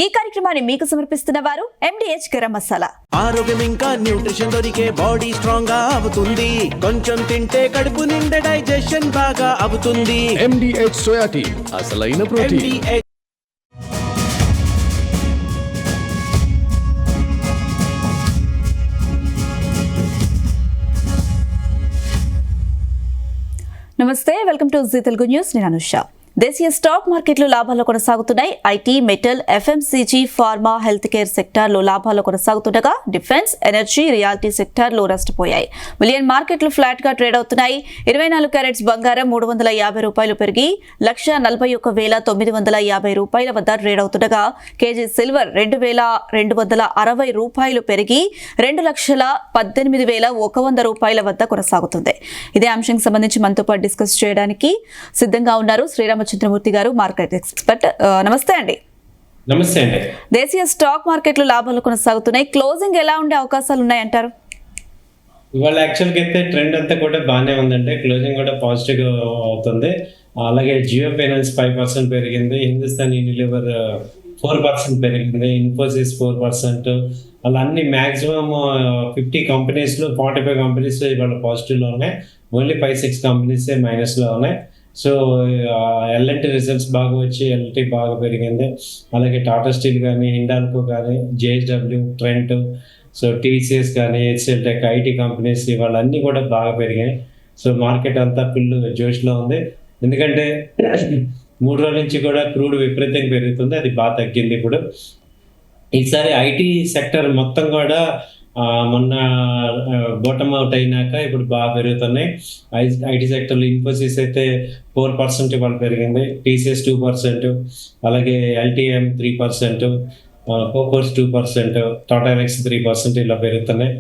ఈ కార్యక్రమాన్ని మీకు సమర్పిస్తున్న వారు MDH గరం మసాలా. ఆరోగ్యం ఇంకా న్యూట్రిషన్ దొరికే బాడీ స్ట్రాంగ్ గా అవుతుంది. కొంచెం తింటే కడుపు నిండా డైజెషన్ బాగా అవుతుంది. MDH సోయా టీ అసలైన ప్రోటీన్. MDH నమస్తే, welcome to Zee Telugu news. నేను అనుష. దేశీయ స్టాక్ మార్కెట్లు లాభాల్లో కొనసాగుతున్నాయి. IT, metal, FMCG, pharma, health care సెక్టార్లు లాభాల్లో కొనసాగుతుండగా డిఫెన్స్, ఎనర్జీ, రియాలిటీ సెక్టార్లు నష్టపోయాయి. మిలియన్ మార్కెట్లు ఫ్లాట్ గా ట్రేడ్ అవుతున్నాయి. 24 క్యారెట్స్ బంగారం $350 పెరిగి $1,41,950 వద్ద ట్రేడ్ అవుతుండగా కేజీ సిల్వర్ $2,260 పెరిగి $2,18,100 వద్ద కొనసాగుతుంది. ఇదే అంశానికి సంబంధించి మనతో పాటు డిస్కస్ చేయడానికి సిద్ధంగా ఉన్నారు శ్రీరామచంద్రమూర్తి గారు, మార్కెట్ ఎక్స్పర్ట్. నమస్తే అండి. నమస్తే అండి. దేశీయ స్టాక్ మార్కెట్లు లాభాలు కొనసాగుతున్నాయి. క్లోజింగ్ ఎలా ఉండే అవకాశాలు ఉన్నాయంటారు? ఇవాళ యాక్చువల్గా అయితే ట్రెండ్ అంతా కూడా బాగానే ఉందండి. క్లోజింగ్ కూడా పాజిటివ్ అవుతుంది. అలాగే జియో ఫైనాన్స్ 5% పెరిగింది, హిందుస్థాన్ యూనిలివర్ 4% పెరిగింది, ఇన్ఫోసిస్ 4%. అలా అన్ని మ్యాక్సిమం 50 కంపెనీస్లో 45 కంపెనీస్ ఇవాళ పాజిటివ్లో ఉన్నాయి. ఓన్లీ 5-6 కంపెనీస్ మైనస్లో ఉన్నాయి. సో L&T రిజల్ట్స్ బాగా వచ్చి L&T బాగా పెరిగింది. అలాగే టాటా స్టీల్ కానీ, హిండాల్కో కానీ, JSW, ట్రెంట్, సో TCS కానీ, HCL Tech, IT కంపెనీస్ ఇవాళ అన్నీ కూడా బాగా పెరిగాయి. సో మార్కెట్ అంతా ఫుల్ జోష్లో ఉంది. ఎందుకంటే 3 రోజుల నుంచి కూడా క్రూడ్ విపరీతంగా పెరుగుతుంది, అది బాగా తగ్గింది. ఇప్పుడు ఈసారి IT సెక్టర్ మొత్తం కూడా మొన్న బాటమ్ అవుట్ అయినాక ఇప్పుడు బాగా పెరుగుతున్నాయి. IT సెక్టర్లో ఇన్ఫోసిస్ అయితే 4% ఇవాళ పెరిగింది, TCS 2%, అలాగే LTM 3%, కోకోర్స్ 2%, టాటా ఎలక్స్ 3% ఇలా పెరుగుతున్నాయి.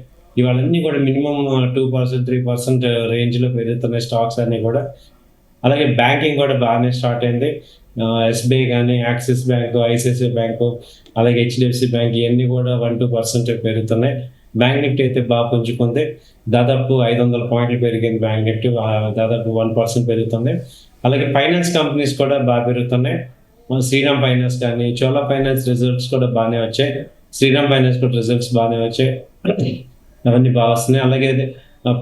ఇవాళన్నీ కూడా మినిమం 2%, 3% రేంజ్లో పెరుగుతున్నాయి స్టాక్స్ అన్నీ కూడా. అలాగే బ్యాంకింగ్ కూడా బాగానే స్టార్ట్ అయింది. SBI కానీ, యాక్సిస్ బ్యాంకు, ICICI బ్యాంకు, అలాగే HDFC బ్యాంక్ ఇవన్నీ కూడా 1-2% పెరుగుతున్నాయి. బ్యాంక్ నిఫ్టీ అయితే బాగా పుంజుకుంది, దాదాపు 500 పాయింట్లు పెరిగింది. బ్యాంక్ నిఫ్టీ దాదాపు 1% పెరుగుతుంది. అలాగే ఫైనాన్స్ కంపెనీస్ కూడా బాగా పెరుగుతున్నాయి. శ్రీరామ్ ఫైనాన్స్ కానీ, చోళా ఫైనాన్స్ రిజల్ట్స్ కూడా బాగానే వచ్చాయి. శ్రీరామ్ ఫైనాన్స్ కూడా రిజల్ట్స్ బాగానే వచ్చాయి, అవన్నీ బాగా వస్తున్నాయి. అలాగే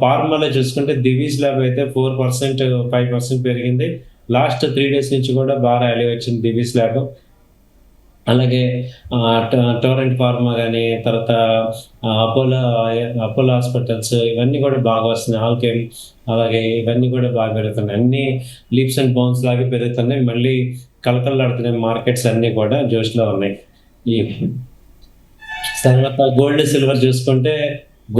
ఫార్మాలో చూసుకుంటే దివీస్ ల్యాబ్ అయితే 4%, 5% పెరిగింది. లాస్ట్ 3 days నుంచి కూడా బాగా ర్యాలీ వచ్చింది దివీస్ ల్యాబ్. అలాగే టోరెంట్ ఫార్మా కానీ, తర్వాత అపోలో హాస్పిటల్స్ ఇవన్నీ కూడా బాగా వస్తున్నాయి. ఆల్కేమ్, అలాగే ఇవన్నీ కూడా బాగా పెరుగుతున్నాయి. అన్ని లీప్స్ అండ్ బౌన్స్ లాగా పెరుగుతున్నాయి. మళ్ళీ కలకల్లాడుతున్నాయి మార్కెట్స్ అన్నీ కూడా జోష్లో ఉన్నాయి. ఈ తర్వాత గోల్డ్ సిల్వర్ చూసుకుంటే,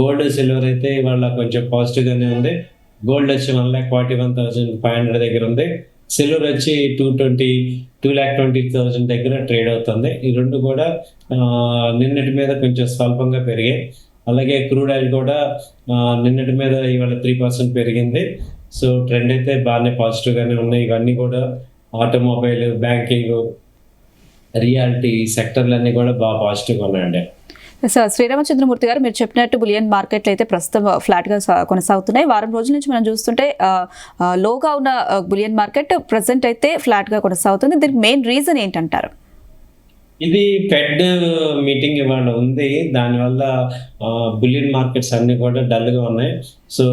గోల్డ్ సిల్వర్ అయితే ఇవాళ కొంచెం పాజిటివ్గానే ఉంది. గోల్డ్ వచ్చి 1,41,500 దగ్గర ఉంది. సిల్వర్ వచ్చి 2,20,000 దగ్గర ట్రేడ్ అవుతుంది. ఈ రెండు కూడా నిన్నటి మీద కొంచెం స్వల్పంగా పెరిగాయి. అలాగే క్రూడ్ ఆయిల్ కూడా నిన్నటి మీద ఇవాళ 3% పెరిగింది. సో ట్రెండ్ అయితే బాగానే పాజిటివ్గానే ఉన్నాయి. ఇవన్నీ కూడా ఆటోమొబైల్, బ్యాంకింగ్, రియాలిటీ సెక్టర్లన్నీ కూడా బాగా పాజిటివ్గా ఉన్నాయండి. సార్, శ్రీరామచంద్రమూర్తి గారు, మీరు చెప్పినట్టు బులియన్ మార్కెట్లు అయితే ప్రస్తుతం ఫ్లాట్గా కొనసాగుతున్నాయి. వారం రోజుల నుంచి మనం చూస్తుంటే లోగా ఉన్న బులియన్ మార్కెట్ ప్రజెంట్ అయితే ఫ్లాట్గా కొనసాగుతుంది. దీనికి మెయిన్ రీజన్ ఏంటంటారు? ఇది ఫెడ్ మీటింగ్ ఇవాళ ఉంది, దానివల్ల బులియన్ మార్కెట్స్ అన్నీ కూడా డల్గా ఉన్నాయి. సో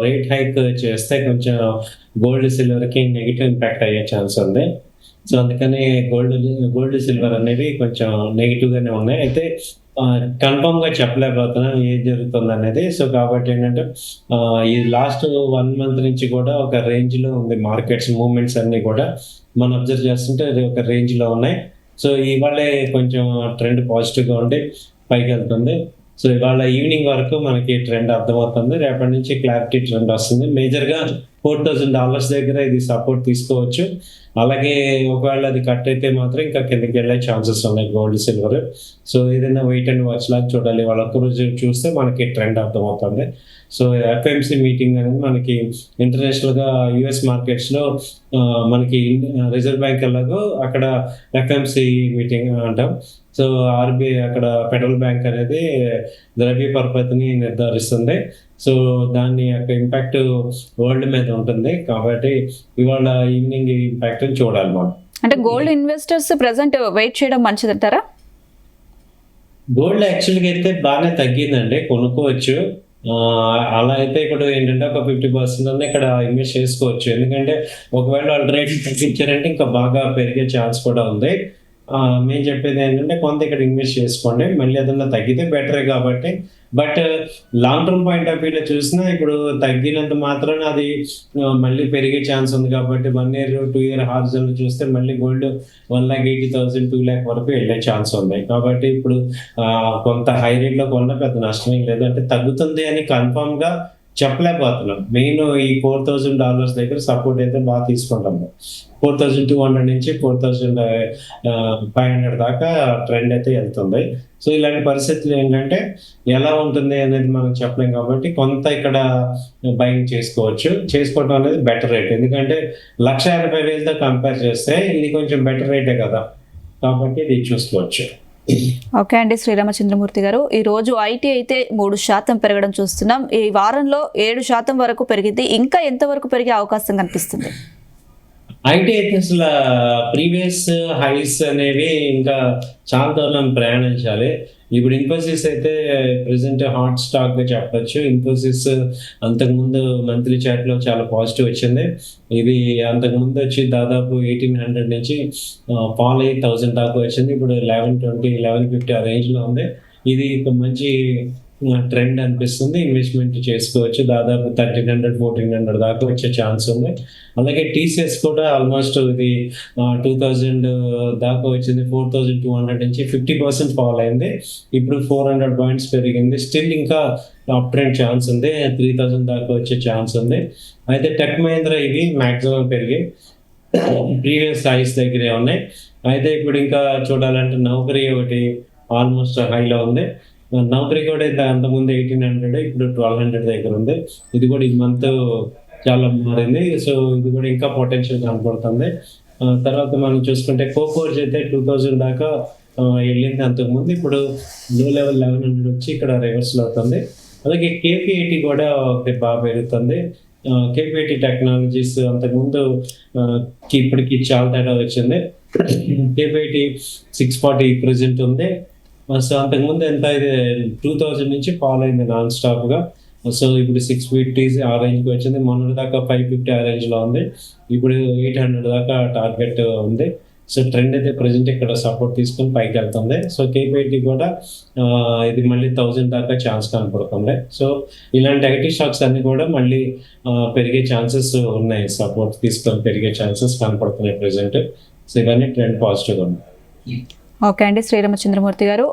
రేట్ హైక్ చేస్తే కొంచెం గోల్డ్ సిల్వర్కి నెగిటివ్ ఇంపాక్ట్ అయ్యే ఛాన్స్ ఉంది. సో అందుకని గోల్డ్ సిల్వర్ అనేవి కొంచెం నెగిటివ్గానే ఉన్నాయి. అయితే కన్ఫర్మ్గా చెప్పలేకపోతున్నాం ఏం జరుగుతుంది అనేది. సో కాబట్టి ఏంటంటే ఈ లాస్ట్ 1 month నుంచి కూడా ఒక రేంజ్లో ఉంది మార్కెట్స్ మూవ్మెంట్స్ అన్నీ కూడా మనం అబ్జర్వ్ చేస్తుంటే ఒక రేంజ్లో ఉన్నాయి. సో ఇవాళే కొంచెం ట్రెండ్ పాజిటివ్గా ఉండి పైకి వెళ్తుంది. సో ఇవాళ ఈవినింగ్ వరకు మనకి ట్రెండ్ అర్థమవుతుంది. రేపటి నుంచి క్లారిటీ ట్రెండ్ వస్తుంది. మేజర్గా $4,000 దగ్గర ఇది సపోర్ట్ తీసుకోవచ్చు. అలాగే ఒకవేళ అది కట్ అయితే మాత్రం ఇంకా కిందకి వెళ్ళే ఛాన్సెస్ ఉన్నాయి గోల్డ్ సిల్వర్. సో ఏదైనా వెయిట్ అండ్ వాచ్ లాగా చూడాలి. వాళ్ళ ఒక్కరోజు చూస్తే మనకి ట్రెండ్ అర్థమవుతుంది. సో FMC మీటింగ్ అనేది మనకి ఇంటర్నేషనల్గా US మార్కెట్స్లో మనకి రిజర్వ్ బ్యాంక్ ఎలాగో అక్కడ FMC మీటింగ్ అంటాం. సో RBI అక్కడ ఫెడరల్ బ్యాంక్ అనేది ద్రవ్య పరపతిని నిర్ధారిస్తుంది. సో దాని యొక్క ఇంపాక్ట్ వరల్డ్ మీద ఉంటుంది. కాబట్టి ఇవాళ ఈవినింగ్ ఇంపాక్ట్ చూడాలి మనం. అంటే గోల్డ్ ఇన్వెస్టర్స్ ప్రెసెంట్ వెయిట్ చేయడం మంచిదంటారా? గోల్డ్ యాక్చువల్గా అయితే బాగానే తగ్గిందండి, కొనుక్కోవచ్చు. అలా అయితే ఇక్కడ ఏంటంటే ఒక 50% అన్న ఇక్కడ ఇన్వెస్ట్ చేసుకోవచ్చు. ఎందుకంటే ఒకవేళ వాళ్ళు రేట్ తగ్గించారంటే ఇంకా బాగా పెరిగే ఛాన్స్ కూడా ఉంది. మేము చెప్పేది ఏంటంటే కొంత ఇక్కడ ఇన్వెస్ట్ చేసుకోండి, మళ్ళీ ఏదన్నా తగ్గితే బెటరే కాబట్టి. But long term point of వ్యూలో చూసినా ఇప్పుడు తగ్గినంత మాత్రాన అది మళ్ళీ పెరిగే ఛాన్స్ ఉంది కాబట్టి 1 year 2 year హారిజన్ చూస్తే మళ్ళీ గోల్డ్ 1,80,000 2 lakh వరకు వెళ్ళే ఛాన్స్ ఉంది. కాబట్టి ఇప్పుడు కొంత హై రేట్లో కొన్న పెద్ద నష్టమేం లేదు. అంటే తగ్గుతుంది అని కన్ఫర్మ్ గా చెప్పలేకపోతున్నాం. మెయిన్ ఈ $4,000 దగ్గర సపోర్ట్ అయితే బాగా తీసుకుంటాము. 4,200 నుంచి 4,500 దాకా ట్రెండ్ అయితే వెళ్తుంది. సో ఇలాంటి పరిస్థితులు ఏంటంటే ఎలా ఉంటుంది అనేది మనం చెప్పలేం కాబట్టి కొంత ఇక్కడ బయింగ్ చేసుకోవడం అనేది బెటర్ రేట్. ఎందుకంటే 1,80,000తో కంపేర్ చేస్తే ఇది కొంచెం బెటర్ రేటే కదా, కాబట్టి ఇది చూసుకోవచ్చు. ఓకే అండి, శ్రీరామచంద్రమూర్తి గారు, ఈ రోజు ఐటీ అయితే 3% పెరగడం చూస్తున్నాం. ఈ వారంలో 7% వరకు పెరిగింది. ఇంకా ఎంత వరకు పెరిగే అవకాశం కనిపిస్తుంది? ఐటీ అయితే అసలు ప్రీవియస్ హైస్ అనేవి ఇంకా చాలా దూరం ప్రయాణించాలి. ఇప్పుడు ఇన్ఫోసిస్ అయితే ప్రెసెంట్ హాట్ స్టాక్ గా చెప్పొచ్చు. ఇన్ఫోసిస్ అంతకుముందు మంత్లీ చార్ట్ లో చాలా పాజిటివ్ వచ్చింది. ఇది అంతకుముందు వచ్చి దాదాపు 1,800 నుంచి ఫాల్ అయ్యి 1,000 దాకా వచ్చింది. ఇప్పుడు 1120, 1150 ఆ రేంజ్ లో ఉంది. ఇది ఒక మంచి ట్రెండ్ అనిపిస్తుంది. ఇన్వెస్ట్మెంట్ చేసుకోవచ్చు. దాదాపు 1,300, 1,400 దాకా వచ్చే ఛాన్స్ ఉంది. అలాగే టీసీఎస్ కూడా ఆల్మోస్ట్ ఇది 2,000 దాకా వచ్చింది. 4,200 నుంచి 50% ఫాల్ అయింది. ఇప్పుడు 400 పాయింట్స్ పెరిగింది. స్టిల్ ఇంకా అప్ ట్రెండ్ ఛాన్స్ ఉంది. 3,000 దాకా వచ్చే ఛాన్స్ ఉంది. అయితే టెక్ మహీంద్రా ఇవి మాక్సిమం పెరిగి ప్రీవియస్ హైస్ దగ్గరే ఉన్నాయి. అయితే ఇప్పుడు ఇంకా చూడాలంటే నౌకరీ ఒకటి ఆల్మోస్ట్ హైలో ఉంది. నౌకరీ కూడా అంతకుముందు 1,800, ఇప్పుడు 1,200 దగ్గర ఉంది. ఇది కూడా ఈ మంత్ చాలా మారింది. సో ఇది కూడా ఇంకా పొటెన్షియల్ కనపడుతుంది. తర్వాత మనం చూసుకుంటే కోకోర్జ్ అయితే 2,000 దాకా వెళ్ళింది అంతకుముందు. ఇప్పుడు లో లెవెల్ 1,100 వచ్చి ఇక్కడ రివర్సల్ అవుతుంది. అలాగే కేపీఐటీ కూడా ఒకటి బాగా పెరుగుతుంది. కేపీఐటీ టెక్నాలజీస్ అంతకుముందు ఇప్పటికి చాలా తేడా వచ్చింది. కేపీఐటీ 640 ప్రెసెంట్ ఉంది. సో అంతకుముందు ఎంత అయితే 2,000 నుంచి ఫాల్ అయింది నాన్ స్టాప్ గా. సో ఇప్పుడు 650 ఆ రేంజ్కి వచ్చింది. మొన్నటి దాకా 550 ఆ రేంజ్ లో ఉంది. ఇప్పుడు 800 దాకా టార్గెట్ ఉంది. సో ట్రెండ్ అయితే ప్రెసెంట్ ఇక్కడ సపోర్ట్ తీసుకుని పైకి వెళ్తుంది. సో కేపీఐటీ కూడా ఇది మళ్ళీ 1,000 దాకా ఛాన్స్ కనపడుతుంది. సో ఇలాంటి ఐటీ స్టాక్స్ అన్ని కూడా మళ్ళీ పెరిగే ఛాన్సెస్ ఉన్నాయి. సపోర్ట్ తీసుకొని పెరిగే ఛాన్సెస్ కనపడుతున్నాయి ప్రెసెంట్. సో ఇవన్నీ ట్రెండ్ పాజిటివ్గా ఉంది. ఓకే అండి, శ్రీరామచంద్రమూర్తి గారు,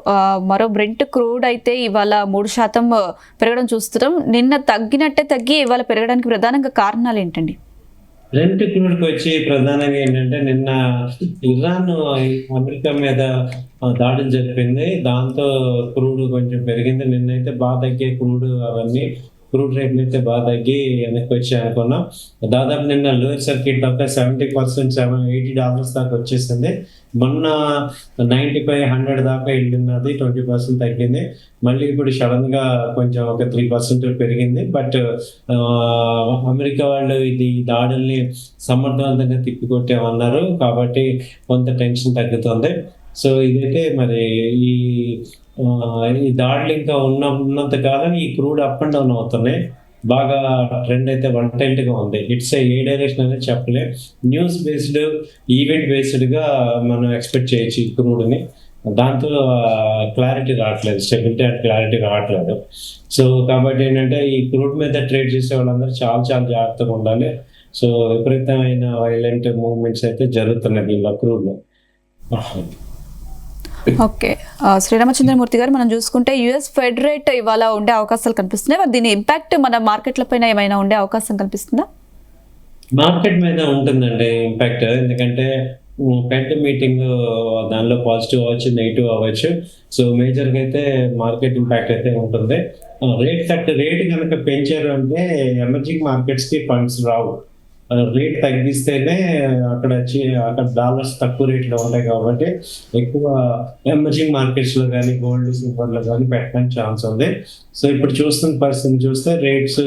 మరో బ్రెంట్ క్రూడ్ అయితే ఇవాళ 3% పెరగడం చూస్తున్నాం. నిన్న తగ్గి ఇవాళ పెరగడానికి ప్రధానంగా కారణాలు ఏంటండి? బ్రెంట్ క్రూడ్కి వచ్చి ప్రధానంగా ఏంటంటే నిన్న ఇరాన్ అమెరికా మీద దాడులు జరిపింది. దాంతో క్రూడ్ కొంచెం పెరిగింది. నిన్నైతే బాగా తగ్గే క్రూడ్ రేట్లు అయితే బాగా తగ్గి వెనక్కి వచ్చాయి అనుకున్నాం. దాదాపు నిన్న లోయర్ సర్క్యూట్ దాకా 70%, $80 దాకా వచ్చేసింది. మొన్న 95, 100 దాకా వెళ్ళినది 20% తగ్గింది. మళ్ళీ ఇప్పుడు సడన్ గా కొంచెం ఒక 3% పెరిగింది. బట్ అమెరికా వాళ్ళు ఇది దాడుల్ని సమర్థవంతంగా తిప్పికొట్టామన్నారు కాబట్టి కొంత టెన్షన్ తగ్గుతుంది. సో ఇదైతే మరి ఈ దాడులు ఇంకా ఉన్నంత కాలం ఈ క్రూడ్ అప్ అండ్ డౌన్ అవుతున్నాయి. బాగా ట్రెండ్ అయితే గా ఉంది. ఇట్స్ ఏ డైరెక్షన్ అనేది చెప్పలే. న్యూస్ బేస్డ్, ఈవెంట్ బేస్డ్ గా మనం ఎక్స్పెక్ట్ చేయొచ్చు ఈ క్రూడ్ని. దాంతో క్లారిటీ రావట్లేదు, స్టెబిలిటీ అండ్ క్లారిటీ రావట్లేదు. సో కాబట్టి ఏంటంటే ఈ క్రూడ్ మీద ట్రేడ్ చేసే వాళ్ళందరూ చాలా చాలా జాగ్రత్తగా ఉండాలి. సో విపరీతమైన వైలెంట్ మూవ్మెంట్స్ అయితే జరుగుతున్నాయి దీనిలో క్రూడ్లో. ఓకే, శ్రీరామచంద్రమూర్తి గారు, మనం చూసుకుంటే యుఎస్ ఫెడ్ రేట్ ఇవాళ ఉండే అవకాశాలు కనిపిస్తున్నాయి. మరి దీని ఇంపాక్ట్ మన మార్కెట్ల పైన ఏమైనా ఉండే అవకాశం కనిపిస్తుందా? మార్కెట్ మీద ఉంటుందండి ఇంపాక్ట్. ఎందుకంటే ఫెడ్ మీటింగ్ దానిలో పాజిటివ్ అవ్వచ్చు, నెగిటివ్ అవ్వచ్చు. సో మేజర్గా అయితే మార్కెట్ ఇంపాక్ట్ అయితే ఉంటుంది. రేట్ కనుక పెంచారు అంటే ఎమర్జింగ్ మార్కెట్స్కి ఫండ్స్ రావు. రేట్ తగ్గిస్తేనే అక్కడ డాలర్స్ తక్కువ రేట్లో ఉంటాయి కాబట్టి ఎక్కువ ఎమర్జింగ్ మార్కెట్స్లో కానీ గోల్డ్, సిల్వర్లో కానీ పెట్టడానికి ఛాన్స్ ఉంది. సో ఇప్పుడు చూస్తున్న పరిస్థితిని చూస్తే రేట్స్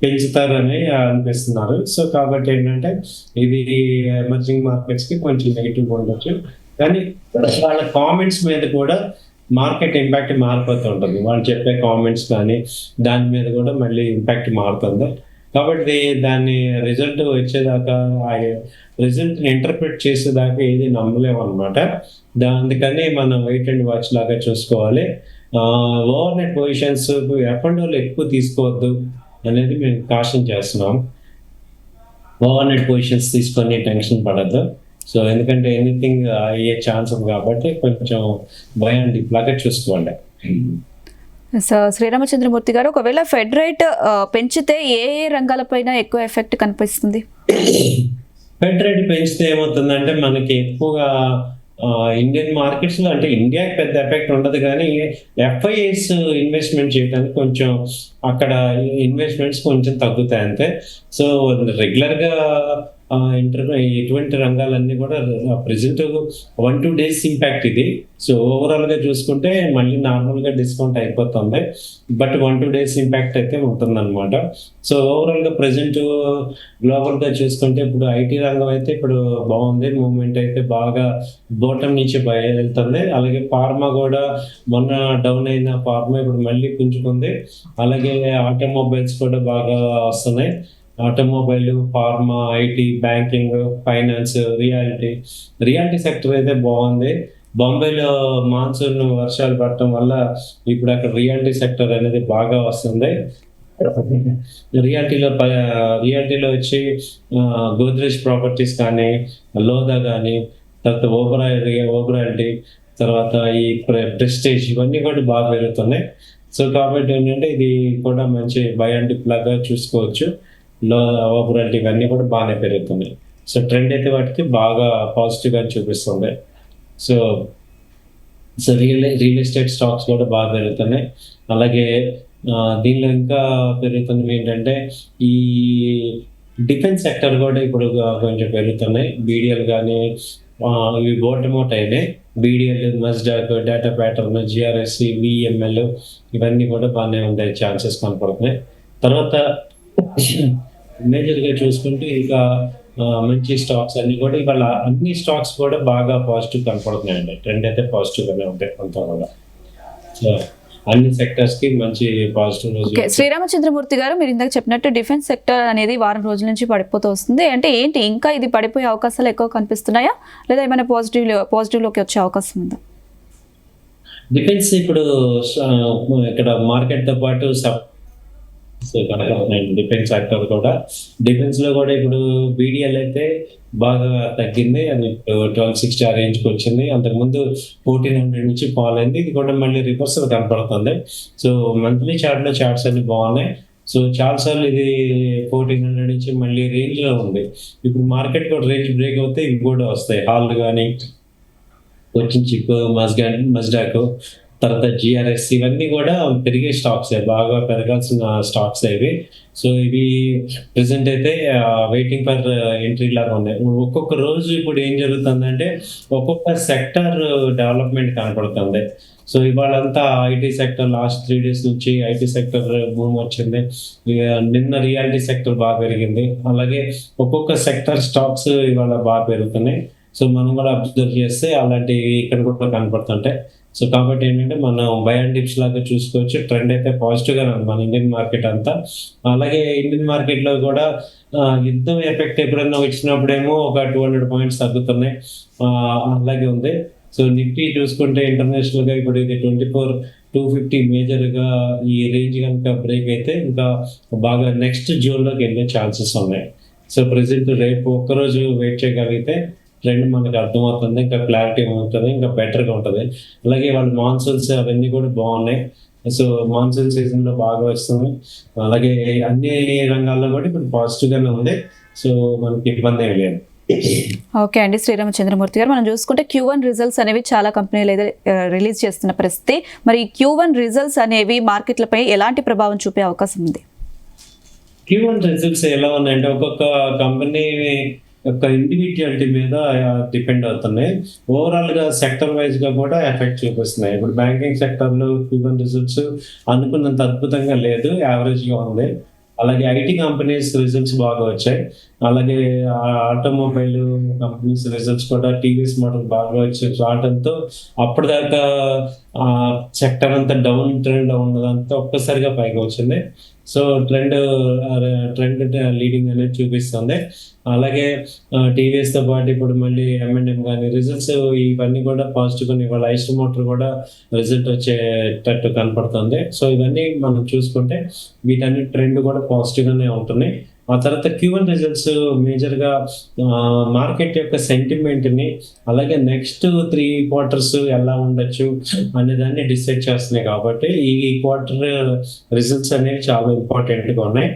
పెంచుతారని అనిపిస్తున్నారు. సో కాబట్టి ఏంటంటే ఇది ఎమర్జింగ్ మార్కెట్స్కి కొంచెం నెగిటివ్ ఉండొచ్చు. కానీ వాళ్ళ కామెంట్స్ మీద కూడా మార్కెట్ ఇంపాక్ట్ మారిపోతూ ఉంటుంది. వాళ్ళు చెప్పే కామెంట్స్ కానీ దాని మీద కూడా మళ్ళీ ఇంపాక్ట్ మారుతుంది. కాబట్టి దాన్ని రిజల్ట్ వచ్చేదాకా ఆ రిజల్ట్ని ఇంటర్ప్రిట్ చేసేదాకా ఏది నమ్మలేము అనమాట. అందుకని మనం వెయిట్ అండ్ వాచ్ లాగా చూసుకోవాలి. ఓవర్ నెట్ పొజిషన్స్ ఎఫ్ఎండ్ఓలు ఎక్కువ తీసుకోవద్దు అనేది మేము కాషన్ చేస్తున్నాం. ఓవర్ నెట్ పొజిషన్స్ తీసుకొని టెన్షన్ పడద్దు. సో ఎందుకంటే ఎనీథింగ్ అయ్యే ఛాన్స్ ఉంది కాబట్టి కొంచెం భయం లాగా చూసుకోండి. శ్రీరామచంద్రమూర్తి గారు, ఒకవేళ ఫెడ్ రేట్ పెంచితే ఏ ఏ రంగాలపైన ఎక్కువ ఎఫెక్ట్ కనిపిస్తుంది? ఫెడ్ రేట్ పెంచితే ఏమవుతుందంటే మనకి ఎక్కువగా ఇండియన్ మార్కెట్స్లో, అంటే ఇండియాకి పెద్ద ఎఫెక్ట్ ఉండదు కానీ ఎఫ్ఐఎస్ ఇన్వెస్ట్మెంట్ చేయడానికి కొంచెం అక్కడ ఇన్వెస్ట్మెంట్స్ కొంచెం తగ్గుతాయి అంతే. సో రెగ్యులర్గా ఇటువంటి రంగాలన్నీ కూడా ప్రెసెంట్ 1-2 days ఇంపాక్ట్ ఇది. సో ఓవరాల్గా చూసుకుంటే మళ్ళీ నార్మల్గా డిస్కౌంట్ అయిపోతుంది, బట్ 1-2 days ఇంపాక్ట్ అయితే ఉంటుందన్నమాట. సో ఓవరాల్గా ప్రెసెంట్ గ్లోబల్గా చూసుకుంటే ఇప్పుడు ఐటీ రంగం అయితే ఇప్పుడు బాగుంది, మూవ్మెంట్ అయితే బాగా బోటం నుంచి వెళ్తుంది. అలాగే ఫార్మా కూడా మొన్న డౌన్ అయిన ఫార్మా ఇప్పుడు మళ్ళీ పుంజుకుంది. అలాగే ఆటోమొబైల్స్ కూడా బాగా వస్తున్నాయి. Automobile, pharma, IT, banking, finance, reality sector అయితే బాగుంది. బాంబేలో మాన్సూన్ వర్షాలు పడటం వల్ల ఇప్పుడు అక్కడ రియాలిటీ సెక్టర్ అనేది బాగా వస్తుంది. రియాలిటీలో వచ్చి గోద్రేజ్ ప్రాపర్టీస్ కానీ, లోదా కానీ, తర్వాత ఓబరాలిటీ, తర్వాత ఈ ప్రెస్టేజ్, ఇవన్నీ కూడా బాగా పెరుగుతున్నాయి. సో కాబట్టి ఏంటంటే ఇది కూడా మంచి బై అండ్ డిప్ లాగా చూసుకోవచ్చు. ఓవరాలిటీ ఇవన్నీ కూడా బాగానే పెరుగుతున్నాయి. సో ట్రెండ్ అయితే వాటికి బాగా పాజిటివ్గా చూపిస్తుంది. సో రియల్ ఎస్టేట్ స్టాక్స్ కూడా బాగా పెరుగుతున్నాయి. అలాగే దీనిలో ఇంకా పెరుగుతున్నవి ఏంటంటే ఈ డిఫెన్స్ సెక్టర్ కూడా ఇప్పుడు కొంచెం పెరుగుతున్నాయి. బీడిఎల్ కానీ ఇవి బోటమోట్ అయినాయి. బీడిఎల్, మస్డాక్, డేటా ప్యాటర్న్, జిఆర్ఎస్సి, విఎంఎల్ ఇవన్నీ కూడా బాగానే ఉండే ఛాన్సెస్ కనపడుతున్నాయి. తర్వాత మేజర్గా చూసుకుంటే ఇక మంచి స్టాక్స్ అన్ని కూడా ఇవాళ అన్ని స్టాక్స్ కూడా బాగా పాజిటివ్ కనపడుతున్నాయండి. ట్రెండ్ అయితే పాజిటివ్గానే ఉంటాయి అంతా కూడా. సో అన్ని సెక్టర్స్ కి మంచి పాజిటివ్ న్యూస్. శ్రీరామచంద్రమూర్తి గారు, మీరు ఇందాక చెప్పినట్టు డిఫెన్స్ సెక్టర్ అనేది వారం రోజుల నుంచి పడిపోతూ వస్తుంది. అంటే ఏంటి, ఇంకా ఇది పడిపోయే అవకాశాలు ఎక్కువ కనిపిస్తున్నాయా, లేదా ఏమైనా పాజిటివ్లోకి వచ్చే అవకాశం ఉందా? డిఫెన్స్ ఇప్పుడు ఇక్కడ మార్కెట్ తో పాటు డిఫెన్స్ సెక్టర్ కూడా, డిఫెన్స్ లో కూడా ఇప్పుడు బీడిఎల్ అయితే బాగా తగ్గింది. అది 1260 ఆ రేంజ్కి వచ్చింది. అంతకుముందు 1400 నుంచి ఫాల్ అయింది. ఇది కూడా మళ్ళీ రివర్సల్ కనపడుతుంది. సో మంత్లీ చార్ట్స్ అన్ని బాగున్నాయి. సో చాలాసార్లు ఇది 1400 నుంచి మళ్ళీ రేంజ్ లో ఉంది. ఇప్పుడు మార్కెట్ కూడా రేంజ్ బ్రేక్ అవుతే ఇవి కూడా వస్తాయి. హాల్ కానీ, కొచ్చిన్ చిప్, మస్డాక్, తర్వాత జిఆర్ఎస్, ఇవన్నీ కూడా పెరిగే స్టాక్స్, బాగా పెరగాల్సిన స్టాక్స్ ఇవి. సో ఇవి ప్రెసెంట్ అయితే వెయిటింగ్ ఫర్ ఎంట్రీ లాగా ఉన్నాయి. ఒక్కొక్క రోజు ఇప్పుడు ఏం జరుగుతుందంటే ఒక్కొక్క సెక్టర్ డెవలప్మెంట్ కనపడుతుంది. సో ఇవాళంతా ఐటీ సెక్టర్ లాస్ట్ 3 days నుంచి ఐటీ సెక్టర్ బూమ్ వచ్చింది. నిన్న రియాలిటీ సెక్టర్ బాగా పెరిగింది. అలాగే ఒక్కొక్క సెక్టర్ స్టాక్స్ ఇవాళ బాగా పెరుగుతున్నాయి. సో మనం కూడా అబ్జర్వ్ చేస్తే అలాంటివి ఇక్కడ కూడా కనపడుతుంటాయి. సో కాబట్టి ఏంటంటే మనం బై అండ్ డిప్స్ లాగా చూసుకోవచ్చు. ట్రెండ్ అయితే పాజిటివ్గా ఉంది మన ఇండియన్ మార్కెట్ అంతా. అలాగే ఇండియన్ మార్కెట్లో కూడా యుద్ధం ఎఫెక్ట్ ఎప్పుడైనా వచ్చినప్పుడేమో ఒక 200 points తగ్గుతున్నాయి, అలాగే ఉంది. సో నిఫ్టీ చూసుకుంటే ఇంటర్నేషనల్గా ఇప్పుడు ఇది 24,250 మేజర్గా ఈ రేంజ్ కనుక బ్రేక్ అయితే ఇంకా బాగా నెక్స్ట్ జోన్లోకి వెళ్ళే ఛాన్సెస్ ఉన్నాయి. సో ప్రెసెంట్ రేపు ఒక్కరోజు వెయిట్ చేయగలిగితే ట్రెండ్ మనకు అర్థమవుతుంది, ఇంకా క్లారిటీ ఉంటుంది, ఇంకా బెటర్గా ఉంటుంది. అలాగే వాళ్ళు మాన్సూన్స్ అవన్నీ కూడా బాగున్నాయి. సో మాన్సూన్ సీజన్లో బాగా వస్తుంది. అలాగే అన్ని రంగాల్లో కూడా ఇప్పుడు పాజిటివ్గానే ఉంది. సో మనకి ఇబ్బంది ఏమి లేదు. ఓకే అండి, శ్రీరామచంద్రమూర్తి గారు, మనం చూసుకుంటే Q1 రిజల్ట్స్ అనేవి చాలా కంపెనీలు అయితే రిలీజ్ చేస్తున్న పరిస్థితి. మరి Q1 రిజల్ట్స్ అనేవి మార్కెట్లపై ఎలాంటి ప్రభావం చూపే అవకాశం ఉంది? Q1 రిజల్ట్స్ ఎలా ఉన్నాయంటే ఒక్కొక్క కంపెనీ యొక్క ఇండివిజువాలిటీ మీద డిపెండ్ అవుతున్నాయి. ఓవరాల్ గా సెక్టర్ వైజ్ గా కూడా ఎఫెక్ట్ చూపిస్తున్నాయి. ఇప్పుడు బ్యాంకింగ్ సెక్టర్ లో Q1 రిజల్ట్స్ అనుకున్నంత అద్భుతంగా లేదు, యావరేజ్ గా ఉంది. అలాగే ఐటీ కంపెనీస్ రిజల్ట్స్ బాగా వచ్చాయి. అలాగే ఆటోమొబైల్ కంపెనీస్ రిజల్ట్స్ కూడా టీవీఎస్ మోడల్ బాగా వచ్చి రావడంతో అప్పటిదాకా సెక్టర్ అంతా డౌన్ ట్రెండ్ ఉన్నదంతా ఒక్కసారిగా పైకి వచ్చింది. సో ట్రెండ్ లీడింగ్ అనేది చూపిస్తుంది. అలాగే టీవీఎస్తో పాటు ఇప్పుడు మళ్ళీ M&M కానీ రిజల్ట్స్ ఇవన్నీ కూడా పాజిటివ్. ఇవాళ ఐస్టర్ మోటార్ కూడా రిజల్ట్ వచ్చేటట్టు కనపడుతుంది. సో ఇవన్నీ మనం చూసుకుంటే వీటన్ని ట్రెండ్ కూడా పాజిటివ్గానే ఉంటుంది. ఆ తర్వాత Q1 రిజల్ట్స్ మేజర్గా మార్కెట్ యొక్క సెంటిమెంట్ని అలాగే నెక్స్ట్ 3 క్వార్టర్స్ ఎలా ఉండొచ్చు అనే దాన్ని డిసైడ్ చేస్తున్నాయి. కాబట్టి ఈ క్వార్టర్ రిజల్ట్స్ అనేవి చాలా ఇంపార్టెంట్గా ఉన్నాయి.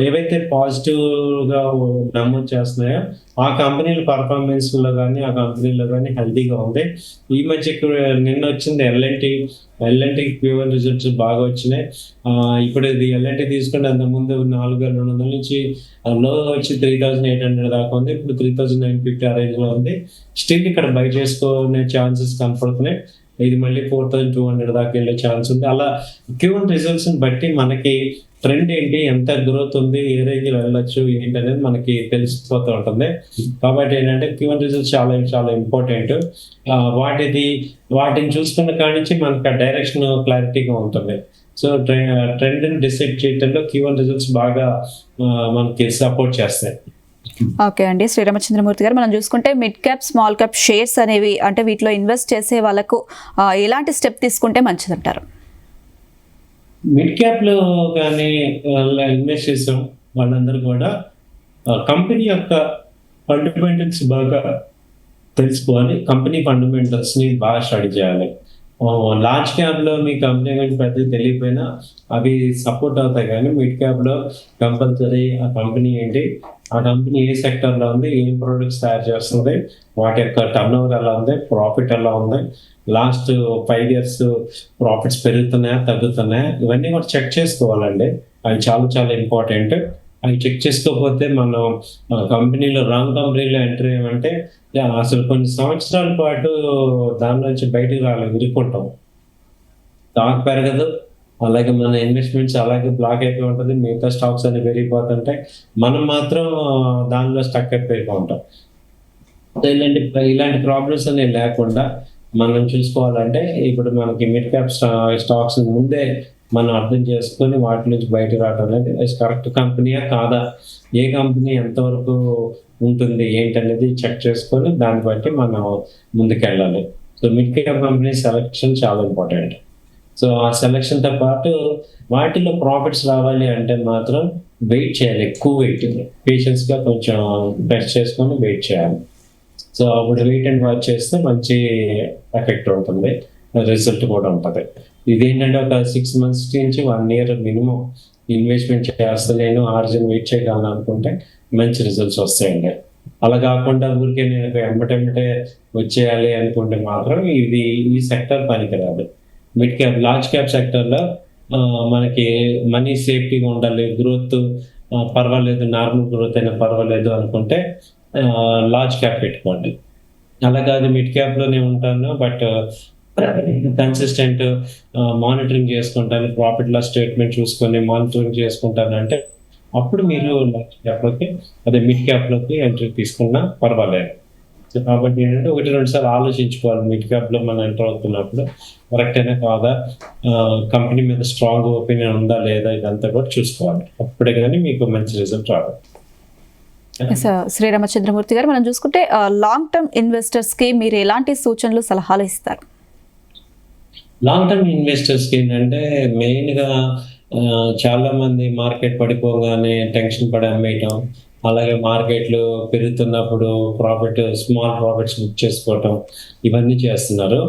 ఏవైతే పాజిటివ్గా నమోదు చేస్తున్నాయో ఆ కంపెనీల పర్ఫార్మెన్స్లో కానీ ఆ కంపెనీలో కానీ హెల్తీగా ఉంది. ఈ మధ్య నిన్న వచ్చింది L&T Q1 రిజల్ట్స్ బాగా వచ్చినాయి. ఇప్పుడు ఇది L&T తీసుకుంటే అంతకుముందు 4,200 నుంచి లో వచ్చి 3,800 దాకా ఉంది. ఇప్పుడు 3,950 ఆ రేంజ్లో ఉంది. స్టిల్ ఇక్కడ బై చేసుకునే ఛాన్సెస్ కనపడుతున్నాయి. ఇది మళ్ళీ 4,200 దాకా వెళ్ళే ఛాన్స్ ఉంది. అలా Q1 రిజల్ట్స్ని బట్టి మనకి ట్రెండ్ ఏంటి, ఎంత గ్రోత్ ఉంది, ఏ రేంజ్లో వెళ్ళొచ్చు ఏంటి అనేది మనకి తెలిసిపోతూ ఉంటుంది. కాబట్టి ఏంటంటే Q1 రిజల్ట్స్ చాలా చాలా ఇంపార్టెంట్. వాటిని చూసుకున్న కాడి నుంచి మనకి ఆ డైరెక్షన్ క్లారిటీగా ఉంటుంది. సో ట్రెండ్ని డిసైడ్ చేయడంలో Q1 రిజల్ట్స్ బాగా మనకి సపోర్ట్ చేస్తాయి. ఓకే అండి, శ్రీరామచంద్రమూర్తి గారు, మనం చూసుకుంటే mid cap small cap shares అనేవి అంటే వీటిలో ఇన్వెస్ట్ చేసే వాళ్ళకు ఎలాంటి స్టెప్ తీసుకుంటే మంచిదంటారు? మిడ్ క్యాప్లో కానీ ఇన్వెస్ట్ చేసాం వాళ్ళందరూ కూడా కంపెనీ యొక్క ఫండమెంటల్స్ బాగా తెలుసుకోవాలి. కంపెనీ ఫండమెంటల్స్ని బాగా స్టడీ చేయాలి. లార్జ్ క్యాప్లో మీ కంపెనీ గురించి పెద్దగా తెలియకపోయినా అవి సపోర్ట్ అవుతాయి. కానీ మిడ్ క్యాప్లో కంపల్సరీ ఆ కంపెనీ ఏంటి, ఆ కంపెనీ ఏ సెక్టర్లో ఉంది, ఏం ప్రొడక్ట్స్ తయారు చేస్తుంది, వాటి యొక్క టర్న్ ఓవర్ ఎలా ఉంది, ప్రాఫిట్ ఎలా ఉంది, లాస్ట్ 5 years ప్రాఫిట్స్ పెరుగుతున్నాయా తగ్గుతున్నాయా, ఇవన్నీ కూడా చెక్ చేసుకోవాలండి. అవి చాలా చాలా ఇంపార్టెంట్. అవి చెక్ చేసుకోకపోతే మనం రాంగ్ కంపెనీలో ఎంటర్ అయ్యామంటే అసలు కొన్ని సంవత్సరాల పాటు దాని నుంచి బయటకు రాలేదు, ఇరుక్కుంటాం. స్టాక్ పెరగదు, అలాగే మన ఇన్వెస్ట్మెంట్స్ అలాగే బ్లాక్ అయిపోయి ఉంటుంది. మిగతా స్టాక్స్ అన్ని పెరిగిపోతుంటాయి, మనం మాత్రం దానిలో స్టక్ అయిపోయి ఉంటాం. ఇలాంటి ప్రాబ్లమ్స్ అనేవి లేకుండా మనం చూసుకోవాలంటే ఇప్పుడు మనకి మిడ్ క్యాప్ స్టాక్స్ ముందే మనం అర్థం చేసుకొని వాటి నుంచి బయటకు రావడం అనేది కరెక్ట్ కంపెనీయా కాదా, ఏ కంపెనీ ఎంతవరకు ఉంటుంది ఏంటనేది చెక్ చేసుకొని దాన్ని బట్టి మనం ముందుకెళ్ళాలి. So mid cap company selection చాలా ఇంపార్టెంట్. సో ఆ సెలెక్షన్తో పాటు వాటిలో ప్రాఫిట్స్ రావాలి అంటే మాత్రం వెయిట్ చేయాలి, ఎక్కువ వెయిట్, పేషెన్స్గా కొంచెం టెస్ట్ చేసుకొని వెయిట్ చేయాలి. సో అప్పుడు వెయిట్ అండ్ వాచ్ చేస్తే మంచి ఎఫెక్ట్ ఉంటుంది, రిజల్ట్ కూడా ఉంటుంది. ఇదేంటంటే ఒక 6 months నుంచి 1 year మినిమం ఇన్వెస్ట్మెంట్ చేస్తలేను ఆర్జన్ వెయిట్ చేయగలను అనుకుంటే మంచి రిజల్ట్స్ వస్తాయండి. అలా కాకుండా ఊరికే నేను వెంబటెంబటే వచ్చేయాలి అనుకుంటే మాత్రం ఈ సెక్టర్ పనికిరాదు. మిడ్ క్యాప్ లార్జ్ క్యాప్ సెక్టర్లో మనకి మనీ సేఫ్టీగా ఉండాలి, గ్రోత్ పర్వాలేదు, నార్మల్ గ్రోత్ అయినా పర్వాలేదు అనుకుంటే లార్జ్ క్యాప్ పెట్టుకోండి. అలా కాదు మిడ్ క్యాప్లోనే ఉంటాను బట్ కన్సిస్టెంట్ మానిటరింగ్ చేసుకుంటాను, ప్రాఫిట్ లాస్ స్టేట్మెంట్ చూసుకొని మానిటరింగ్ చేసుకుంటాను అంటే అప్పుడు మీరు లార్జ్ క్యాప్లోకి అదే మిడ్ క్యాప్లోకి ఎంట్రీ తీసుకున్నా పర్వాలేదు. సో కాబట్టి ఏంటంటే 1-2 సార్లు ఆలోచించుకోవాలి మిడ్ క్యాప్లో మనం ఎంటర్ అవుతున్నప్పుడు కరెక్ట్ అయినా కాదా, కంపెనీ మీద స్ట్రాంగ్ ఒపీనియన్ ఉందా లేదా, ఇదంతా కూడా చూసుకోవాలి. అప్పుడే కానీ మీకు మంచి రిజల్ట్ రావాలి. శ్రీరామచంద్రమూర్తి గారు, మనం చూసుకుంటే లాంగ్ టర్మ్ ఇన్వెస్టర్స్కి మీరు ఎలాంటి సూచనలు సలహాలు ఇస్తారు? లాంగ్ టర్మ్ ఇన్వెస్టర్స్కి ఏంటంటే మెయిన్గా చాలా మంది మార్కెట్ పడిపోగానే టెన్షన్ పడి అమ్మేయటం, అలాగే మార్కెట్లు పెరుగుతున్నప్పుడు స్మాల్ ప్రాఫిట్స్ బుక్ చేసుకోవటం, ఇవన్నీ చేస్తున్నారు.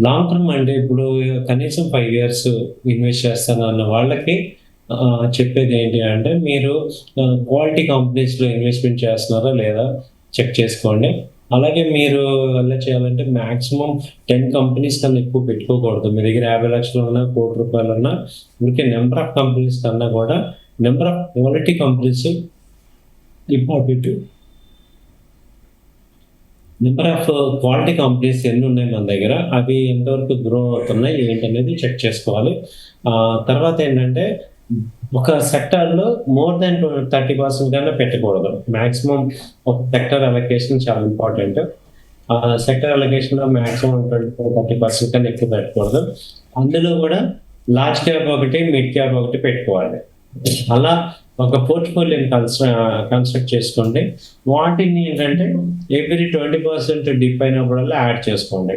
లాంగ్ టర్మ్ అంటే ఇప్పుడు కనీసం 5 years ఇన్వెస్ట్ చేస్తాను అన్న వాళ్ళకి చెప్పేది ఏంటి అంటే మీరు క్వాలిటీ కంపెనీస్లో ఇన్వెస్ట్మెంట్ చేస్తున్నారా లేదా చెక్ చేసుకోండి. అలాగే మీరు ఎలా చేయాలంటే మ్యాక్సిమం 10 companies కన్నా ఎక్కువ పెట్టుకోకూడదు. మీ దగ్గర 50 లక్షలు ఉన్నా, ₹1,00,00,000 ఉన్నా, ఇంకే నెంబర్ ఆఫ్ కంపెనీస్ కన్నా కూడా number of quality companies important. Number of quality companies ఎన్ని ఉన్నాయి మన దగ్గర, అవి ఎంతవరకు గ్రో అవుతున్నాయి ఏంటనేది చెక్ చేసుకోవాలి. తర్వాత ఏంటంటే ఒక సెక్టార్లో మోర్ దాన్ 30% కన్నా పెట్టకూడదు. మ్యాక్సిమం ఒక సెక్టర్ అలొకేషన్ చాలా ఇంపార్టెంట్. సెక్టర్ అలొకేషన్ లో మాక్సిమం 30% కన్నా ఎక్కువ పెట్టకూడదు. అందులో కూడా లార్జ్ క్యాప్ ఒకటి, మిడ్ క్యాప్ ఒకటి పెట్టుకోవాలి. అలా ఒక పోర్ట్ఫోలియోని కన్స్ట్రక్ట్ చేసుకోండి. వాటిని ఏంటంటే ఎవ్రీ 20% డిప్ అయినప్పుడల్లా యాడ్ చేసుకోండి.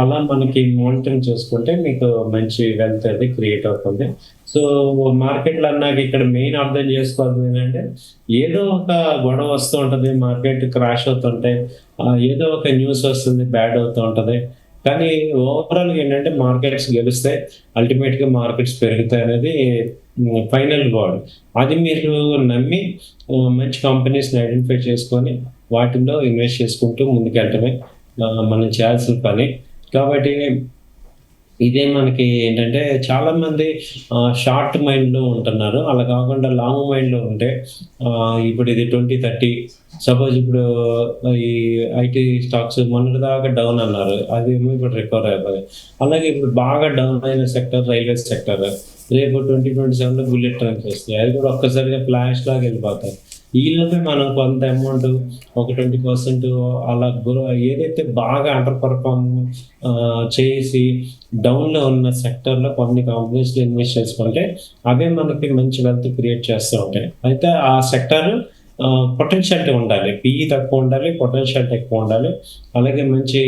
అలా మనకి మానిటరింగ్ చేసుకుంటే మీకు మంచి వెల్త్ అది క్రియేట్ అవుతుంది. సో మార్కెట్లో అన్నాక ఇక్కడ మెయిన్ అర్థం చేసుకోవాల్సింది ఏంటంటే ఏదో ఒక గొడవ వస్తూ ఉంటుంది, మార్కెట్ క్రాష్ అవుతుంటాయి, ఏదో ఒక న్యూస్ వస్తుంది, బ్యాడ్ అవుతూ ఉంటుంది. కానీ ఓవరాల్గా ఏంటంటే మార్కెట్స్ గెలుస్తాయి, అల్టిమేట్గా మార్కెట్స్ పెరుగుతాయి అనేది ఫైనల్ వర్డ్. అది మీరు నమ్మి మంచి కంపెనీస్ని ఐడెంటిఫై చేసుకొని వాటిల్లో ఇన్వెస్ట్ చేసుకుంటూ ముందుకెళ్ళటమే మనం చేయాల్సిన పని. కాబట్టి ఇదే మనకి ఏంటంటే చాలా మంది షార్ట్ మైండ్లో ఉంటున్నారు. అలా కాకుండా లాంగ్ మైండ్లో ఉంటే ఇప్పుడు ఇది 2030 సపోజ్ ఇప్పుడు ఈ ఐటీ స్టాక్స్ మొన్నటిదాకా డౌన్ అన్నారు, అది ఏమో ఇప్పుడు రికవర్ అయిపోయి. అలాగే ఇప్పుడు బాగా డౌన్ అయిన సెక్టర్ రైల్వే సెక్టర్, రేపు 2027లో బుల్లెట్ ట్రైన్స్ వస్తాయి, అది కూడా ఒక్కసారిగా ఫ్లాష్ లాగా వెళ్ళిపోతాయి. ఈలోపే మనం కొంత అమౌంట్ ఒక 20% అలా ఏదైతే బాగా అండర్ పర్ఫార్మ్ చేసి డౌన్లో ఉన్న సెక్టర్లో కొన్ని కంపెనీస్లో ఇన్వెస్ట్ చేసుకుంటే అవే మనకి మంచి వెల్త్ క్రియేట్ చేస్తూ ఉంటాయి. అయితే ఆ సెక్టర్ పొటెన్షియాలిటీ ఉండాలి, పిఈ తక్కువ ఉండాలి, పొటెన్షియాలిటీ ఎక్కువ ఉండాలి. అలాగే మంచి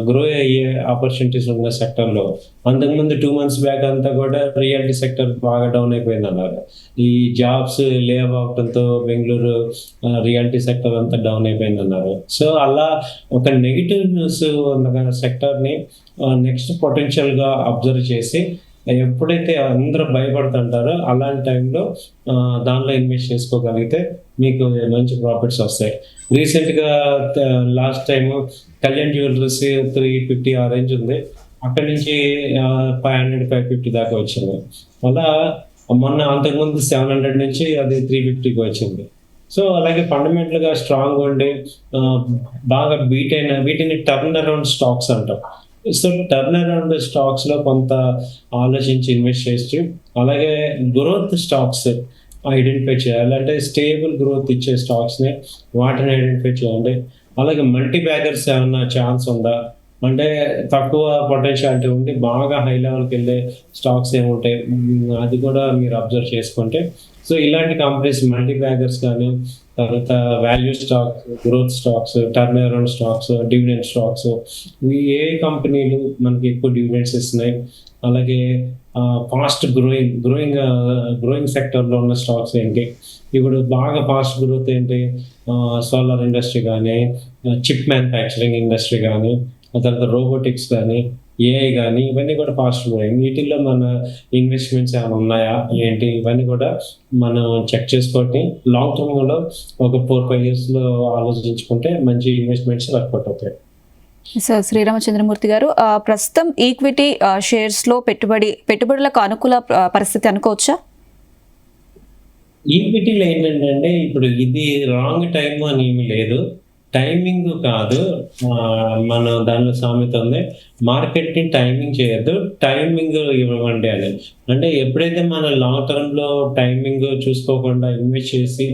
గ్రో అయ్యే ఆపర్చునిటీస్ ఉన్న సెక్టర్లో. అంతకుముందు 2 months బ్యాక్ అంతా కూడా రియాలిటీ సెక్టర్ బాగా డౌన్ అయిపోయింది అన్నారు. ఈ జాబ్స్ లేవ్ అవడంతో బెంగళూరు రియాలిటీ సెక్టర్ అంతా డౌన్ అయిపోయింది అన్నారు. సో అలా ఒక నెగిటివ్ న్యూస్ ఉన్న సెక్టర్ని నెక్స్ట్ పొటెన్షియల్గా అబ్జర్వ్ చేసి ఎప్పుడైతే అందరూ భయపడుతుంటారో అలాంటి టైంలో దానిలో ఇన్వెస్ట్ చేసుకోగలిగితే మీకు మంచి ప్రాఫిట్స్ వస్తాయి. రీసెంట్గా లాస్ట్ టైం కళ్యాణ్ జ్యువెలరీస్ 350 ఆ రేంజ్ ఉంది, అక్కడి నుంచి 500-550 దాకా వచ్చింది. అలా మొన్న అంతకుముందు 700 నుంచి అది 350కి వచ్చింది. సో అలాగే ఫండమెంటల్గా స్ట్రాంగ్ ఉండి బాగా వీటిని టర్న్ అరౌండ్ స్టాక్స్ అంటాం. సో టర్న్ అరౌండ్ స్టాక్స్లో కొంత ఆలోచించి ఇన్వెస్ట్ చేసి, అలాగే గ్రోత్ స్టాక్స్ ఐడెంటిఫై చేయాలి. అంటే స్టేబుల్ గ్రోత్ ఇచ్చే స్టాక్స్ని వాటిని ఐడెంటిఫై చేయండి. అలాగే మల్టీ బ్యాగర్స్ ఏమన్నా ఛాన్స్ ఉందా అంటే తక్కువ పొటెన్షియాలిటీ ఉండి బాగా హై లెవెల్కి వెళ్ళే స్టాక్స్ ఏముంటాయి అది కూడా మీరు అబ్జర్వ్ చేసుకుంటే. సో ఇలాంటి కంపెనీస్ మల్టీ బ్యాగర్స్ కానీ, తర్వాత value stocks, growth stocks, turn around stocks, dividend stocks, ఇవి ఏ కంపెనీలు మనకి ఎక్కువ డివిడెండ్స్ ఇస్తున్నాయి, అలాగే ఫాస్ట్ గ్రోయింగ్ సెక్టర్లో ఉన్న స్టాక్స్ ఏంటి, ఇప్పుడు బాగా ఫాస్ట్ గ్రోత్ ఏంటి, సోలార్ ఇండస్ట్రీ కానీ, చిప్ మ్యానుఫ్యాక్చరింగ్ ఇండస్ట్రీ కానీ, తర్వాత రోబోటిక్స్ కానీ, ఏఐ కానీ, ఇవన్నీ కూడా ఫాస్ట్ గ్రోయింగ్. వీటిల్లో మన ఇన్వెస్ట్మెంట్స్ ఏమైనా ఉన్నాయా ఏంటి, ఇవన్నీ కూడా మనం చెక్ చేసుకొని లాంగ్ టర్మ్లో ఒక 4-5 yearsలో ఆలోచించుకుంటే మంచి ఇన్వెస్ట్మెంట్స్ వర్కౌట్ అవుతాయి. సార్ శ్రీరామచంద్రమూర్తి గారు, ప్రస్తుతం ఈక్విటీ షేర్స్లో పెట్టుబడులకు అనుకూల పరిస్థితి అనుకోవచ్చా? ఈక్విటీలో ఏంటంటే ఇప్పుడు ఇది రాంగ్ టైం అని ఏమీ లేదు, టైమింగ్ కాదు. మనం దానిలో సామెత ఉంది, మార్కెట్ని టైమింగ్ చేయొద్దు, టైమింగ్ ఇవ్వండి అని. అంటే ఎప్పుడైతే మనం లాంగ్ టర్మ్లో టైమింగ్ చూసుకోకుండా ఇన్వెస్ట్ చేసి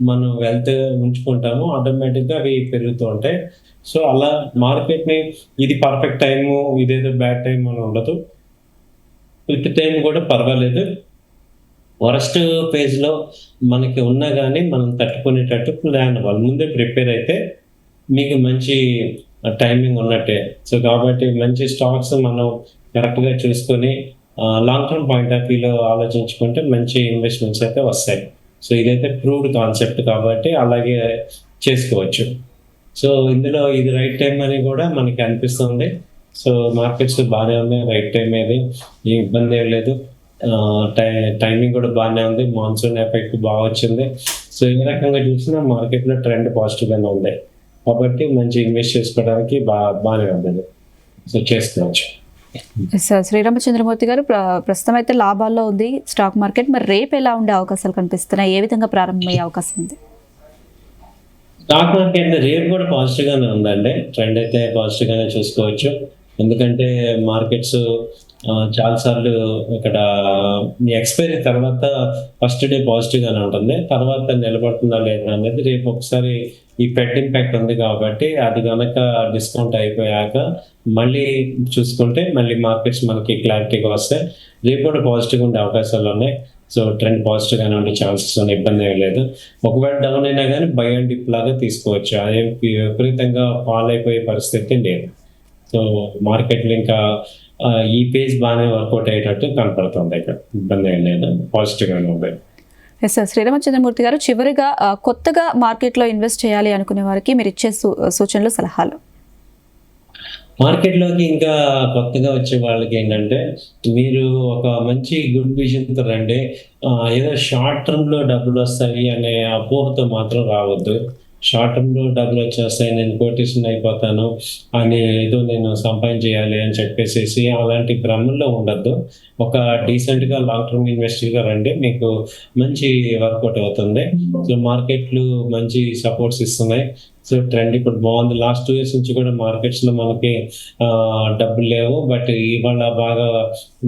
మనం వెల్త్ ఉంచుకుంటామో ఆటోమేటిక్గా అవి పెరుగుతూ ఉంటాయి. సో అలా మార్కెట్ని ఇది పర్ఫెక్ట్ టైము, ఇదేదో బ్యాడ్ టైం అని ఉండదు, విత్ టైం కూడా పర్వాలేదు. వరస్ట్ ఫేజ్లో మనకి ఉన్నా కానీ మనం తట్టుకునేటట్టు ప్లాన్ అవ్వాలి, ముందే ప్రిపేర్ అయితే మీకు మంచి టైమింగ్ ఉన్నట్టే. సో కాబట్టి మంచి స్టాక్స్ మనం కరెక్ట్గా చూసుకొని లాంగ్ టర్మ్ పాయింట్ ఆఫ్ వ్యూలో ఆలోచించుకుంటే మంచి ఇన్వెస్ట్మెంట్స్ అయితే వస్తాయి. సో ఇదైతే ప్రూవ్డ్ కాన్సెప్ట్ కాబట్టి అలాగే చేసుకోవచ్చు. సో ఇందులో ఇది రైట్ టైం అని కూడా మనకి అనిపిస్తుంది. సో మార్కెట్స్ బాగానే ఉన్నాయి, రైట్ టైం ఏది ఏ ఇబ్బంది ఏం లేదు, టైమింగ్ కూడా బాగానే ఉంది, మాన్సూన్ ఎఫెక్ట్ బాగా వచ్చింది. సో ఏ రకంగా చూసినా మార్కెట్లో ట్రెండ్ పాజిటివ్గానే ఉంది కాబట్టి మంచి ఇన్వెస్ట్ చేసుకోవడానికి బాగానే ఉంది. సో చేసుకోవచ్చు. సార్ శ్రీరామచంద్రమూర్తి గారు, ప్రస్తుతం అయితే లాభాల్లో ఉంది స్టాక్ మార్కెట్, మరి రేపు ఎలా ఉండే అవకాశాలు కనిపిస్తున్నాయి, ఏ విధంగా ప్రారంభమయ్యే అవకాశం ఉంది? స్టాక్ మార్కెట్ రేపు కూడా పాజిటివ్గానే ఉందండి, ట్రెండ్ అయితే పాజిటివ్గానే చూసుకోవచ్చు. ఎందుకంటే మార్కెట్స్ చాలాసార్లు ఇక్కడ ఎక్స్పైరీ తర్వాత ఫస్ట్ డే పాజిటివ్గానే ఉంటుంది, తర్వాత నిలబడుతుందా లేదా అనేది రేపు ఒకసారి ఈ ఫెడ్ ఇంపాక్ట్ ఉంది కాబట్టి అది కనుక డిస్కౌంట్ అయిపోయాక మళ్ళీ చూసుకుంటే మళ్ళీ మార్కెట్స్ మనకి క్లారిటీగా వస్తే రేపు కూడా పాజిటివ్గా ఉండే అవకాశాలు ఉన్నాయి. సో ట్రెండ్ పాజిటివ్గానే ఉండే ఛాన్సెస్ ఉన్నాయి, ఇబ్బంది ఏం లేదు. ఒకవేళ డౌన్ అయినా కానీ బై అండ్ డిప్ లాగా తీసుకోవచ్చు, అదే విపరీతంగా ఫాల్ అయిపోయే పరిస్థితి లేదు. సో మార్కెట్లు ఇంకా ఈ పేజ్ బాగానే వర్కౌట్ అయ్యేటట్టు కనపడుతుంది, ఇక్కడ ఇబ్బంది ఏం లేదు, పాజిటివ్గానే ఉంది. ఎస్ సార్, శ్రీరామచంద్రమూర్తి గారు, చివరిగా కొత్తగా మార్కెట్లో ఇన్వెస్ట్ చేయాలి అనుకునే వారికి మీరు ఇచ్చే సూచనలు, సలహాలు? మార్కెట్లోకి ఇంకా కొత్తగా వచ్చే వాళ్ళకి ఏంటంటే మీరు ఒక మంచి గుడ్ విజన్తో రండి. ఏదో షార్ట్ టర్మ్లో డబ్బులు వస్తాయి అనే అపోహతో మాత్రం రావద్దు. షార్ట్ టర్మ్లో డబ్బులు వచ్చేస్తాయి, నేను కోటేషన్ అయిపోతాను అని ఏదో నేను సంపాదించేయాలి అని చెప్పేసి అలాంటి భ్రమంలో ఉండద్దు. ఒక డీసెంట్గా లాంగ్ టర్మ్ ఇన్వెస్టర్గా రండి, మీకు మంచి వర్కౌట్ అవుతుంది. సో మార్కెట్లు మంచి సపోర్ట్స్ ఇస్తున్నాయి. సో ట్రెండ్ ఇప్పుడు బాగుంది. లాస్ట్ 2 years నుంచి కూడా మార్కెట్స్లో మనకి డబ్బులు లేవు, బట్ ఇవాళ బాగా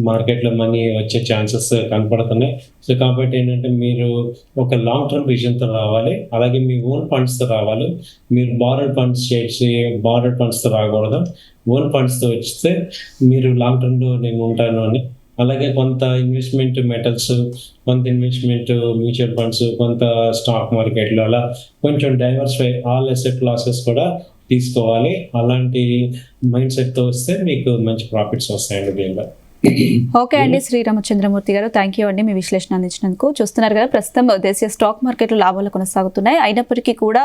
మార్కెట్లో మనీ వచ్చే ఛాన్సెస్ కనపడుతున్నాయి. సో కాబట్టి ఏంటంటే మీరు ఒక లాంగ్ టర్మ్ విజన్తో రావాలి, అలాగే మీ ఓన్ ఫండ్స్తో రావాలి. మీరు బారోడ్ ఫండ్స్ చేసి బారోడ్ ఫండ్స్తో రాకూడదు, ఓన్ ఫండ్స్తో వస్తే మీరు లాంగ్ టర్మ్లో నేను ఉంటాను అని. అలాగే కొంత ఇన్వెస్ట్మెంట్ మెటల్స్, కొంత ఇన్వెస్ట్మెంట్ మ్యూచువల్ ఫండ్స్, కొంత స్టాక్ మార్కెట్లో అలా కొంచెం డైవర్సిఫై ఆల్ అసెట్ క్లాసెస్ కూడా తీసుకోవాలి. అలాంటి మైండ్ సెట్తో వస్తే మీకు మంచి ప్రాఫిట్స్ వస్తాయండి దీనిలో. ఓకే అండి, శ్రీరామచంద్రమూర్తి గారు, థ్యాంక్ యూ అండి మీ విశ్లేషణ అందించినందుకు. చూస్తున్నారు కదా, ప్రస్తుతం దేశీయ స్టాక్ మార్కెట్లు లాభాలు కొనసాగుతున్నాయి. అయినప్పటికీ కూడా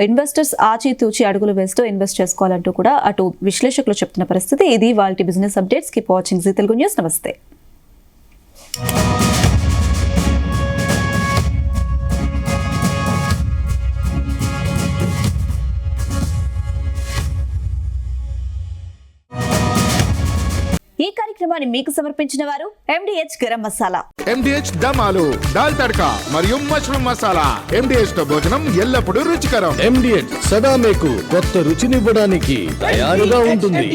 ఇన్వెస్టర్స్ ఆచితూచి అడుగులు వేస్తూ ఇన్వెస్ట్ చేసుకోవాలంటూ కూడా అటు విశ్లేషకులు చెప్తున్న పరిస్థితి. ఇది వాళ్ళ business updates. Keep watching Zee Telugu news. నమస్తే. ఈ కార్యక్రమాన్ని మీకు సమర్పించిన వారు MDH గరం మసాలా, MDH దమాలు, దాల్ తడక మరియు మష్రూమ్ మసాలా. MDH తో భోజనం ఎల్లప్పుడూ రుచికరం. MDH సదా మీకు కొత్త రుచినివ్వడానికి తయారుగా ఉంటుంది.